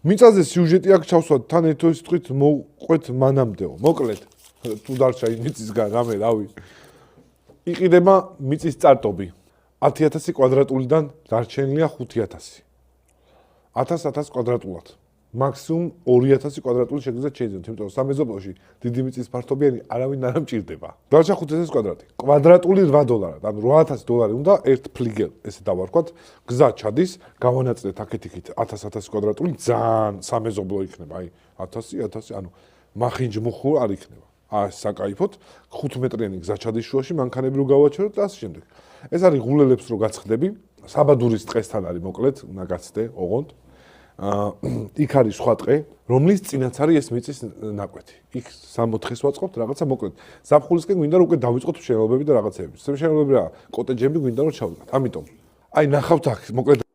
მიწაზე სიუჟეტი აქ ჩავსვათ, თან ერთო სიტყვით მოვყვეთ მანამდეო. მოკლედ, თუ დარჩა იმ მიწისგან რამე, რავი. იყიდება მიწის სტარტობი. 10,000 კვადრატულიდან დარჩენილია 5,000. 1000 კვადრატულად. მაქსიმუმ 2,000 კვადრატული შეგიძლიათ შეიძინოთ, იმიტომ რომ სამეზობლოში დიდი მიწის ფართობიანი არავინ არ ამჭირდება. დარჩა 5,000 კვადრატი. კვადრატული $8, ანუ $8,000 უნდა ერთ ფლიგელ, ესე დავარქვათ, გზა ჩადის, გავანაწილეთ აქეთ-იქით 1000 კვადრატული, ძალიან სამეზობლო იქნება, აი 1000, ანუ მახინჯ-მუხუ არ იქნება. აი საკაიფოთ, 5 მეტრიანი გზა ჩადის შუაში, მანქანები რო გავაჩეროთ და ასე შემდეგ. ეს არის ღულელებს რო გაცხდები, საბადურის ტყესთან არის მოკლედ, უნდა გაცდე, ოღონდ. იქ არის სხვა ტყე, რომლის წინაც არის ეს მიწის ნაკვეთი. იქ 60-ს ვაწყობთ რაღაცა მოკლედ. ზაფხულისკენ გვინდა რომ უკვე დავიწყოთ მშენებლობები და რაღაცეები. მშენებლობები რა, კოტეჯები გვინდა რომ ჩავდგათ. ამიტომ. აი ნახავთ აქ მოკლედ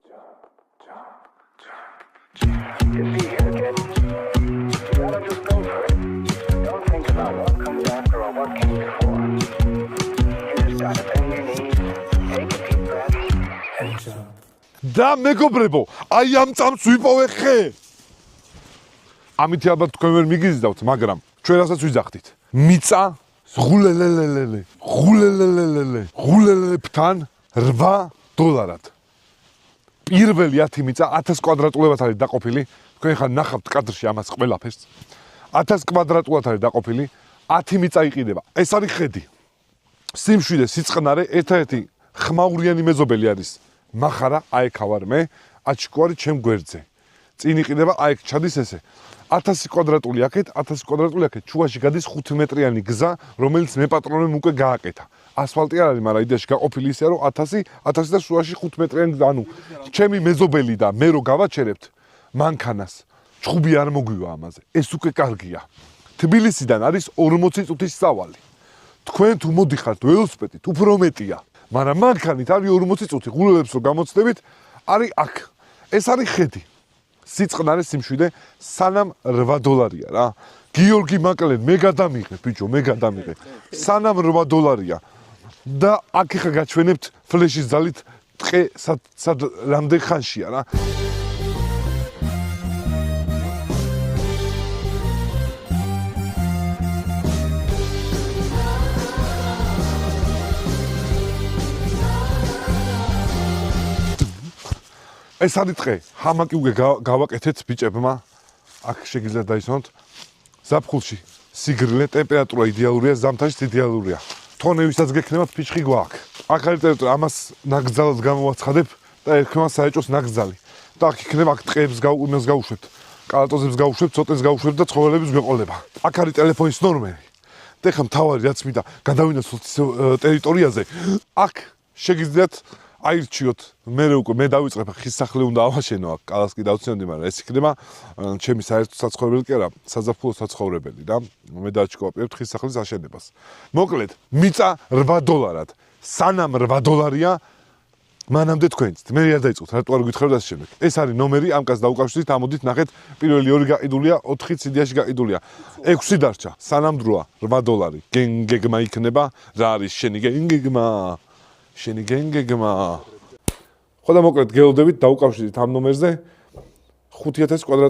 და მეგობრებო, აი ამ წამს ვიპოვე ხე. ამით ალბათ თქვენ ვერ მიგიზიდავთ, მაგრამ ჩვენ რასაც ვიძახდით. მიწა ღულელებთან $8. პირველი 10 მიწა 1000 კვადრატულებად არის დაყოფილი. თქვენ ხან ნახავთ კადრში ამას ყველაფერს. 1000 კვადრატულად არის დაყოფილი. 10 მიწა იყიდება. ეს არის ხედი. სიმშვიდე, სიწყნარე, ერთადერთი ხმაურიანი მეზობელი არის. მახარა, აიქ ავარ მე, აჩკوارი ჩემ გვერდზე. წინ იყიდება, აიქ ჩადის ესე. 1000 კვადრატული აქეთ, 1000 კვადრატული აქეთ, ჩუაში გადის 5 მეტრიანი გზა, რომელიც მე პატრონემ უკვე გააკეთა. ასფალტი არ არის, მაგრამ იდეაში გაყოფილი ისეა, რომ 1000 და შუაში 5 მეტრიანი გზა, ანუ ჩემი მეზობელი და მე რო გავაჩერებთ მანქანას, ჩხუბი არ მოგვივა ამაზე. ეს უკვე კარგია. თბილისიდან არის 40 წუთის სავალი. თქვენ თუ მოდიხართ ველოსიპედით, უფრო მეტია. მაგრამ მანქანით არის 40 წუთი, ღულელებს რო გამოცდებით, არის აქ. ეს არის ხედი. სიწყნარე სიმშვიდე, სანამ $8 რა. გიორგი მაკლენ, მე გადამიღე, ბიჭო, მე გადამიღე. სანამ $8 და აქ ხა გაჩვენებთ ფლეშის ძალით ტყე სად რამდენ ხანშია რა. ეს არის ტყე, ჰამაკი უკვე გავაკეთეთ ბიჭებმა. აქ შეგიძლიათ დაისვენოთ. ზაფხულში სიგრილე, ტემპერატურა იდეალურია, ზამთარშიც იდეალურია. თონევისაც გექნებათ ფიჩხი გვაქვს. აქ არის ტერიტორია, ამას ნაკრძალად გამოვაცხადებ და ერქვა საეჭვოს ნაკრძალი. და აქ იქნება აქ ტყეებს გავუშვებთ, კალატოზებს გავუშვებთ, ცოტეს გავუშვებთ და ცხოველების გვეყოლება. აქ არის ტელეფონის ნომერი. და ხა მთავარი რაც მინდა გადავინაცვლოთ ტერიტორიაზე. აქ შეგიძლიათ აირჩიოთ, მე დავიწყებ ხის სახლი უნდა ავაშენო აქ, კალას კი დავცემდი, მაგრამ ეს იქნება ჩემი საერთო საცხოვრებელი კი არა, საზაფხულო საცხოვრებელი და მე დავჭკოვებთ ხის სახლის აშენებას. მოკლედ, მიწა $8. სანამ $8-ია, მანამდე თქვენით. მე არ დაიწყოთ, რატო არ გითხრათ და შემდეგ. ეს არის ნომერი, ამ კაც დაუკავშირდით, ამოდით ნახეთ, პირველი 2 გაყიდულია, 4 ციდიაში გაყიდულია. 6 დარჩა, სანამ დროა, $8. გენგეგმა იქნება, რა არის შენი გენგეგმა? შენი გენგეგმა. ხო და მოკლედ გეოდებით დაუკავშირდით ამ ნომერზე 5,000 კვადრატული